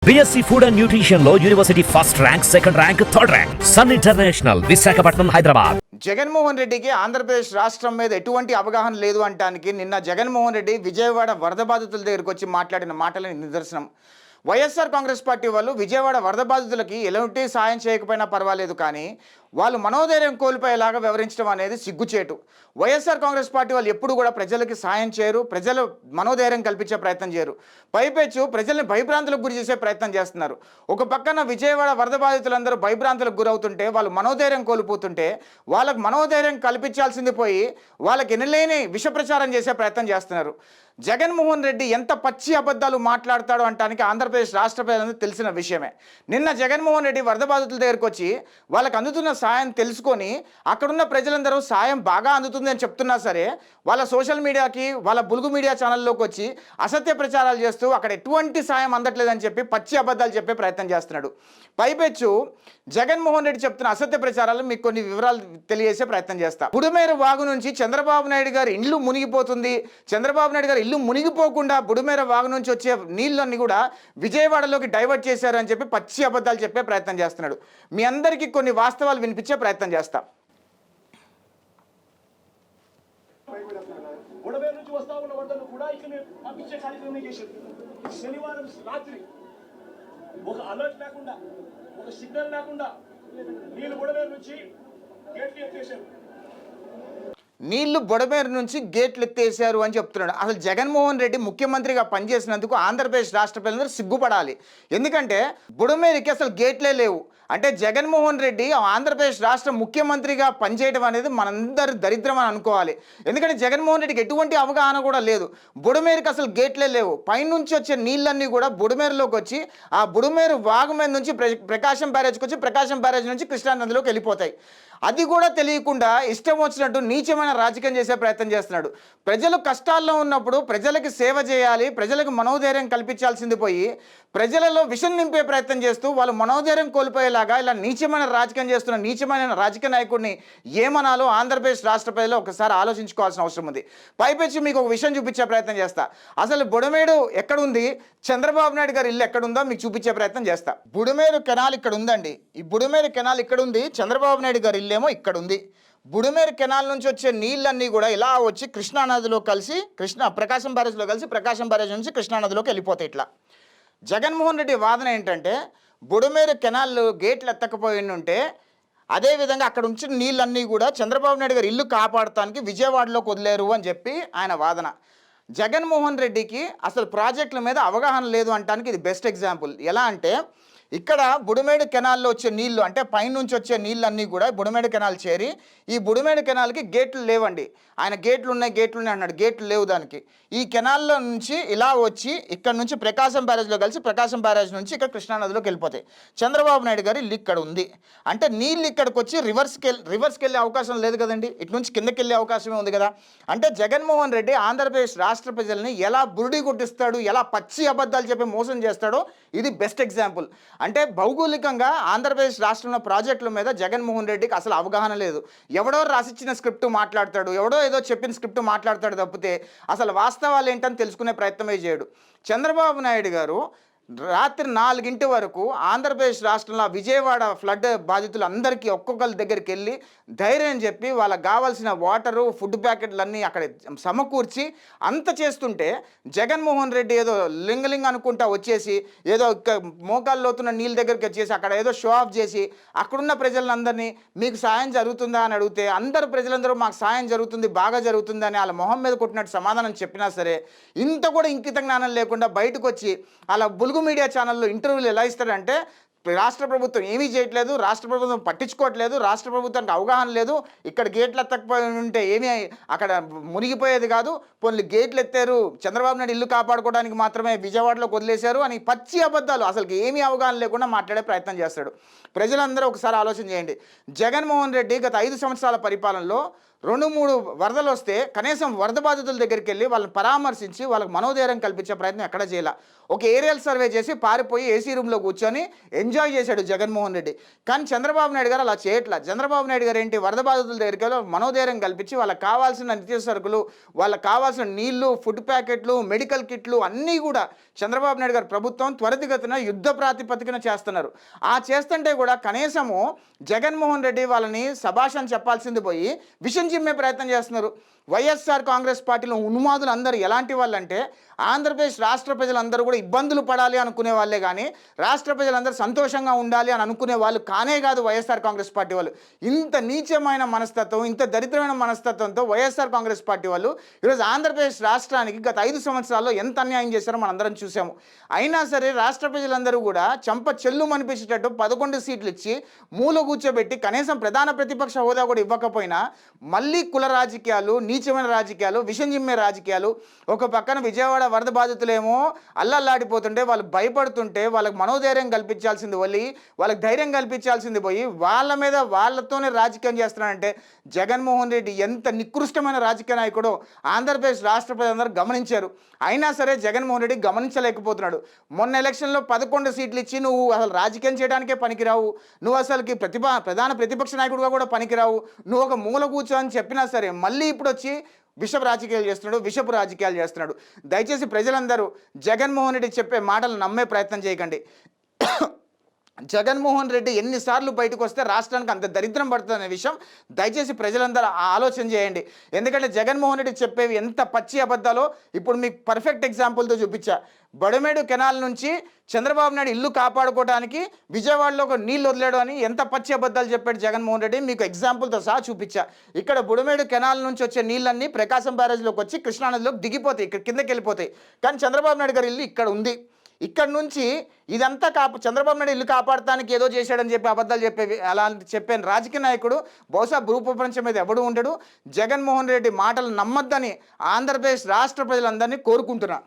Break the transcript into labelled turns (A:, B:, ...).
A: BSc Food and Nutrition లో university first rank, second rank, third rank. Sun International, Visakhapatnam, Hyderabad.
B: Jaganmohan రెడ్డికి ఆంధ్రప్రదేశ్ రాష్ట్రం మీద ఎటువంటి అవగాహన లేదు అంటానికి నిన్న జగన్మోహన్ రెడ్డి విజయవాడ వరద బాధితుల దగ్గరికి వచ్చి మాట్లాడిన మాటలని నిదర్శనం. వైఎస్ఆర్ కాంగ్రెస్ పార్టీ వాళ్ళు విజయవాడ వరద బాధితులకి ఎలాంటి సాయం చేయకపోయినా పర్వాలేదు, కానీ వాళ్ళు మనోధైర్యం కోల్పోయేలాగా వ్యవహరించడం అనేది సిగ్గుచేటు. వైఎస్ఆర్ కాంగ్రెస్ పార్టీ వాళ్ళు ఎప్పుడు కూడా ప్రజలకి సాయం చేయరు, ప్రజలు మనోధైర్యం కల్పించే ప్రయత్నం చేయరు. పైపెచ్చు ప్రజల్ని భయభ్రాంతులకు గురి చేసే ప్రయత్నం చేస్తున్నారు. ఒక పక్కన విజయవాడ వరద బాధితులందరూ భయభ్రాంతులకు గురవుతుంటే, వాళ్ళు మనోధైర్యం కోల్పోతుంటే, వాళ్ళకు మనోధైర్యం కల్పించాల్సింది పోయి వాళ్ళకి ఎనలేని విష ప్రచారం చేసే ప్రయత్నం చేస్తున్నారు. జగన్మోహన్ రెడ్డి ఎంత పచ్చి అబద్ధాలు మాట్లాడతాడో అంటానికి ఆంధ్రప్రదేశ్ రాష్ట్ర ప్రజలందరూ తెలిసిన విషయమే. నిన్న జగన్మోహన్ రెడ్డి వరద బాధితుల దగ్గరికి వచ్చి వాళ్ళకి అందుతున్న సాయం తెలుసుకొని, అక్కడున్న ప్రజలందరూ సాయం బాగా అందుతుంది అని చెప్తున్నా సరే, వాళ్ళ సోషల్ మీడియాకి, వాళ్ళ బులుగు మీడియా ఛానల్లోకి వచ్చి అసత్య ప్రచారాలు చేస్తూ అక్కడ ఎటువంటి సాయం అందట్లేదని చెప్పి పచ్చి అబద్ధాలు చెప్పే ప్రయత్నం చేస్తున్నాడు. పైపెచ్చు జగన్మోహన్ రెడ్డి చెప్తున్న అసత్య ప్రచారాలు మీకు కొన్ని వివరాలు తెలియజేసే ప్రయత్నం చేస్తా. బుడుమేరు వాగు నుంచి చంద్రబాబు నాయుడు గారి ఇల్లు మునిగిపోతుంది, చంద్రబాబు నాయుడు గారు ఇల్లు మునిగిపోకుండా బుడుమేర వాగు నుంచి వచ్చే నీళ్ళన్నీ కూడా విజయవాడలోకి డైవర్ట్ చేశారని చెప్పి పచ్చి అబద్ధాలు చెప్పే ప్రయత్నం చేస్తున్నాడు. మీ అందరికీ కొన్ని వాస్తవాలు వినిపించే ప్రయత్నం చేస్తా.
C: శనివారం రాత్రి ఒక అలర్ట్ లేకుండా, ఒక సిగ్నల్ లేకుండా నీళ్ళు బుడమేరు నుంచి గేట్లు ఎత్తేసారు.
B: నీళ్లు బొడమేరు నుంచి గేట్లు ఎత్తేసారు అని చెప్తున్నాడు. అసలు జగన్మోహన్ రెడ్డి ముఖ్యమంత్రిగా పనిచేసినందుకు ఆంధ్రప్రదేశ్ రాష్ట్ర ప్రజలందరూ సిగ్గుపడాలి. ఎందుకంటే బుడమేరుకి అసలు గేట్లే లేవు. అంటే జగన్మోహన్ రెడ్డి ఆంధ్రప్రదేశ్ రాష్ట్ర ముఖ్యమంత్రిగా పనిచేయడం అనేది మనందరి దరిద్రం అని అనుకోవాలి. ఎందుకంటే జగన్మోహన్ రెడ్డికి ఎటువంటి అవగాహన కూడా లేదు. బుడమేరుకి అసలు గేట్లే లేవు. పైనుంచి వచ్చే నీళ్ళన్నీ కూడా బుడమేరులోకి వచ్చి ఆ బుడమేరు వాగు మీద నుంచి ప్రకాశం బ్యారేజ్కి వచ్చి ప్రకాశం బ్యారేజ్ నుంచి కృష్ణానదిలోకి వెళ్ళిపోతాయి. అది కూడా తెలియకుండా ఇష్టం వచ్చినట్టు నీచమైన రాజకీయం చేసే ప్రయత్నం చేస్తున్నాడు. ప్రజలు కష్టాల్లో ఉన్నప్పుడు ప్రజలకి సేవ చేయాలి, ప్రజలకు మనోధైర్యం కల్పించాల్సింది పోయి ప్రజలలో విషం నింపే ప్రయత్నం చేస్తూ వాళ్ళు మనోధైర్యం కోల్పోయేలాగా ఇలా నీచమైన రాజకీయం చేస్తున్న నీచమైన రాజకీయ నాయకుడిని ఏమనాలో ఆంధ్రప్రదేశ్ రాష్ట్ర ప్రజలు ఒకసారి ఆలోచించుకోవాల్సిన అవసరం ఉంది. పైపెచ్చి మీకు ఒక విషయం చూపించే ప్రయత్నం చేస్తా. అసలు బుడమేడు ఎక్కడుంది, చంద్రబాబు నాయుడు గారి ఇల్లు ఎక్కడుందో మీకు చూపించే ప్రయత్నం చేస్తా. బుడమేరు కెనాల్ ఇక్కడ ఉందండి. ఈ బుడమేరు కెనాల్ ఇక్కడ ఉంది, చంద్రబాబు నాయుడు గారి ఇల్లేమో ఇక్కడ ఉంది. బుడమేరు కెనాల్ నుంచి వచ్చే నీళ్ళన్నీ కూడా ఇలా వచ్చి కృష్ణానదిలో కలిసి ప్రకాశం బ్యారేజ్లో కలిసి ప్రకాశం బ్యారేజ్ నుంచి కృష్ణానదిలోకి వెళ్ళిపోతాయి. ఇట్లా జగన్మోహన్ రెడ్డి వాదన ఏంటంటే బుడమేరు కెనాల్ గేట్లు ఎత్తకపోయి ఉంటే అదేవిధంగా అక్కడ ఉంచిన నీళ్ళన్నీ కూడా చంద్రబాబు నాయుడు గారు ఇల్లు కాపాడటానికి విజయవాడలోకి వదిలేరు అని చెప్పి ఆయన వాదన. జగన్మోహన్ రెడ్డికి అసలు ప్రాజెక్టుల మీద అవగాహన లేదు అంటానికి ఇది బెస్ట్ ఎగ్జాంపుల్. ఎలా అంటే ఇక్కడ బుడమేడు కెనాల్లో వచ్చే నీళ్లు అంటే పైనుంచి వచ్చే నీళ్ళన్నీ కూడా బుడమేడు కెనాల్ చేరి ఈ బుడమేడు కెనాల్కి గేట్లు లేవండి. ఆయన గేట్లు ఉన్నాయి అన్నాడు, గేట్లు లేవు దానికి. ఈ కెనాల్లో నుంచి ఇలా వచ్చి ఇక్కడ నుంచి ప్రకాశం బ్యారేజ్లో కలిసి ప్రకాశం బ్యారేజ్ నుంచి ఇక్కడ కృష్ణానదిలోకి వెళ్ళిపోతాయి. చంద్రబాబు నాయుడు గారి ఇల్లు ఇక్కడ ఉంది అంటే నీళ్ళు ఇక్కడికి వచ్చి రివర్స్కి వెళ్ళే అవకాశం లేదు కదండి, ఇటు నుంచి కిందకి వెళ్ళే అవకాశమే ఉంది కదా. అంటే జగన్మోహన్ రెడ్డి ఆంధ్రప్రదేశ్ రాష్ట్ర ప్రజల్ని ఎలా బురుడి కొట్టిస్తాడు, ఎలా పచ్చి అబద్ధాలు చెప్పి మోసం చేస్తాడో ఇది బెస్ట్ ఎగ్జాంపుల్. అంటే భౌగోళికంగా ఆంధ్రప్రదేశ్ రాష్ట్రంలో ప్రాజెక్టుల మీద జగన్మోహన్ రెడ్డికి అసలు అవగాహన లేదు. ఎవడో రాసిచ్చిన స్క్రిప్ట్ మాట్లాడతాడు, ఎవడో ఏదో చెప్పిన స్క్రిప్ట్ మాట్లాడతాడు తప్పితే అసలు వాస్తవాలు ఏంటని తెలుసుకునే ప్రయత్నమే చేయడు. చంద్రబాబు నాయుడు గారు రాత్రి 4 వరకు ఆంధ్రప్రదేశ్ రాష్ట్రంలో విజయవాడ ఫ్లడ్ బాధితులందరికీ ఒక్కొక్కరి దగ్గరికి వెళ్ళి ధైర్యం చెప్పి వాళ్ళకి కావాల్సిన వాటరు, ఫుడ్ ప్యాకెట్లన్నీ అక్కడ సమకూర్చి అంత చేస్తుంటే జగన్మోహన్ రెడ్డి ఏదో లింగలింగ అనుకుంటా వచ్చేసి ఏదో మోకాల్లోతున్న నీళ్ళ దగ్గరికి వచ్చేసి అక్కడ ఏదో షో ఆఫ్ చేసి అక్కడున్న ప్రజలందరినీ మీకు సాయం జరుగుతుందా అని అడిగితే ప్రజలందరూ మాకు సాయం జరుగుతుంది, బాగా జరుగుతుంది అని వాళ్ళ మొహం మీద కొట్టినట్టు సమాధానం చెప్పినా సరే ఇంత కూడా ఇంకిత జ్ఞానం లేకుండా బయటకు వచ్చి అలా బులుగు మీడియా ఛానల్లో ఇంటర్వ్యూలు ఎలా ఇస్తారంటే రాష్ట్ర ప్రభుత్వం ఏమీ చేయట్లేదు, రాష్ట్ర ప్రభుత్వం పట్టించుకోవట్లేదు, రాష్ట్ర ప్రభుత్వానికి అవగాహన లేదు, ఇక్కడ గేట్లు ఎత్తకపోయి ఉంటే ఏమీ అక్కడ మునిగిపోయేది కాదు, పోనీ గేట్లు ఎత్తారు, చంద్రబాబు నాయుడు ఇల్లు కాపాడుకోవడానికి మాత్రమే విజయవాడలోకి వదిలేశారు అని పచ్చి అబద్ధాలు అసలు ఏమీ అవగాహన లేకుండా మాట్లాడే ప్రయత్నం చేస్తాడు. ప్రజలందరూ ఒకసారి ఆలోచన చేయండి. జగన్మోహన్ రెడ్డి గత 5 సంవత్సరాల పరిపాలనలో 2-3 వరదలు వస్తే కనీసం వరద బాధితుల దగ్గరికి వెళ్ళి వాళ్ళని పరామర్శించి వాళ్ళకి మనోధైర్యం కల్పించే ప్రయత్నం ఎక్కడ చేయాల. ఒక ఏరియల్ సర్వే చేసి పారిపోయి ఏసీ రూమ్లో కూర్చొని ఎంజాయ్ చేశాడు జగన్మోహన్ రెడ్డి. కానీ చంద్రబాబు నాయుడు గారు అలా చేయట్లా. చంద్రబాబు నాయుడు గారు ఏంటి, వరద బాధితుల దగ్గరికి వెళ్ళి మనోధైర్యం కల్పించి వాళ్ళకి కావాల్సిన నిత్య సరుకులు, వాళ్ళకి కావాల్సిన నీళ్లు, ఫుడ్ ప్యాకెట్లు, మెడికల్ కిట్లు అన్నీ కూడా చంద్రబాబు నాయుడు గారు ప్రభుత్వం త్వరితగతిన యుద్ధ ప్రాతిపదికన చేస్తున్నారు. ఆ చేస్తుంటే కూడా కనీసము జగన్మోహన్ రెడ్డి వాళ్ళని శభాష్ అని చెప్పాల్సింది పోయి విషం చిమ్మే ప్రయత్నం చేస్తున్నారు. వైఎస్ఆర్ కాంగ్రెస్ పార్టీలో ఉన్మాదులు అందరూ ఎలాంటి వాళ్ళంటే ఆంధ్రప్రదేశ్ రాష్ట్ర ప్రజలందరూ కూడా ఇబ్బందులు పడాలి అనుకునే వాళ్ళే కానీ రాష్ట్ర ప్రజలందరూ సంతోషంగా ఉండాలి అని అనుకునే వాళ్ళు కానే కాదు వైఎస్ఆర్ కాంగ్రెస్ పార్టీ వాళ్ళు. ఇంత నీచమైన మనస్తత్వం, ఇంత దరిద్రమైన మనస్తత్వంతో వైఎస్ఆర్ కాంగ్రెస్ పార్టీ వాళ్ళు ఈరోజు ఆంధ్రప్రదేశ్ రాష్ట్రానికి గత 5 సంవత్సరాల్లో ఎంత అన్యాయం చేశారో మనందరం చూసాము. అయినా సరే రాష్ట్ర ప్రజలందరూ కూడా చెంప చెల్లు అనిపించేటట్టు 11 సీట్లు ఇచ్చి మూల కూర్చోబెట్టి కనీసం ప్రధాన ప్రతిపక్ష హోదా కూడా ఇవ్వకపోయినా మళ్ళీ కుల రాజకీయాలు, నీచమైన రాజకీయాలు, విషం జిమ్మే రాజకీయాలు. ఒక పక్కన విజయవాడ వరద బాధితులేమో అల్లల్లాడిపోతుంటే వాళ్ళు భయపడుతుంటే వాళ్ళకి మనోధైర్యం కల్పించాల్సింది పోయి, వాళ్ళకి ధైర్యం కల్పించాల్సింది పోయి వాళ్ళ మీద వాళ్ళతోనే రాజకీయం చేస్తున్నారంటే జగన్మోహన్ రెడ్డి ఎంత నికృష్టమైన రాజకీయ నాయకుడో ఆంధ్రప్రదేశ్ రాష్ట్ర ప్రజలందరూ గమనించారు. అయినా సరే జగన్మోహన్ రెడ్డి గమనించలేకపోతున్నాడు. మొన్న ఎలక్షన్లో 11 సీట్లు ఇచ్చి నువ్వు అసలు రాజకీయం చేయడానికే పనికిరావు, నువ్వు అసలుకి ప్రధాన ప్రతిపక్ష నాయకుడిగా కూడా పనికిరావు, నువ్వు ఒక మూల కూర్చో అని చెప్పినా సరే మళ్ళీ ఇప్పుడు వచ్చి విషపు రాజకీయాలు చేస్తున్నాడు. దయచేసి ప్రజలందరూ జగన్మోహన్ రెడ్డి చెప్పే మాటలు నమ్మే ప్రయత్నం చేయకండి. జగన్మోహన్ రెడ్డి ఎన్నిసార్లు బయటకు వస్తే రాష్ట్రానికి అంత దరిద్రం పడుతుందనే విషయం దయచేసి ప్రజలందరూ ఆలోచన చేయండి. ఎందుకంటే జగన్మోహన్ రెడ్డి చెప్పేవి ఎంత పచ్చి అబద్ధాలో ఇప్పుడు మీకు పర్ఫెక్ట్ ఎగ్జాంపుల్తో చూపించా. బొడమేడు కెనాల్ నుంచి చంద్రబాబు నాయుడు ఇల్లు కాపాడుకోవడానికి విజయవాడలో ఒక నీళ్ళు వదిలేడు అని ఎంత పచ్చి అబద్ధాలు చెప్పాడు జగన్మోహన్ రెడ్డి మీకు ఎగ్జాంపుల్తో సహా చూపించా. ఇక్కడ బుడమేడు కెనాల్ నుంచి వచ్చే నీళ్ళన్నీ ప్రకాశం బ్యారేజ్లోకి వచ్చి కృష్ణానదిలోకి దిగిపోతాయి, ఇక్కడ కిందకి వెళ్ళిపోతాయి. కానీ చంద్రబాబు నాయుడు గారి ఇల్లు ఇక్కడ ఉంది. ఇక్కడ నుంచి ఇదంతా చంద్రబాబు నాయుడు ఇల్లు కాపాడటానికి ఏదో చేశాడని చెప్పి అబద్ధాలు అలాంటి చెప్పిన రాజకీయ నాయకుడు బహుశా భూప్రపంచం మీద ఎవడు ఉండడు. జగన్మోహన్ రెడ్డి మాటలు నమ్మొద్దని ఆంధ్రప్రదేశ్ రాష్ట్ర ప్రజలందరినీ కోరుకుంటున్నా.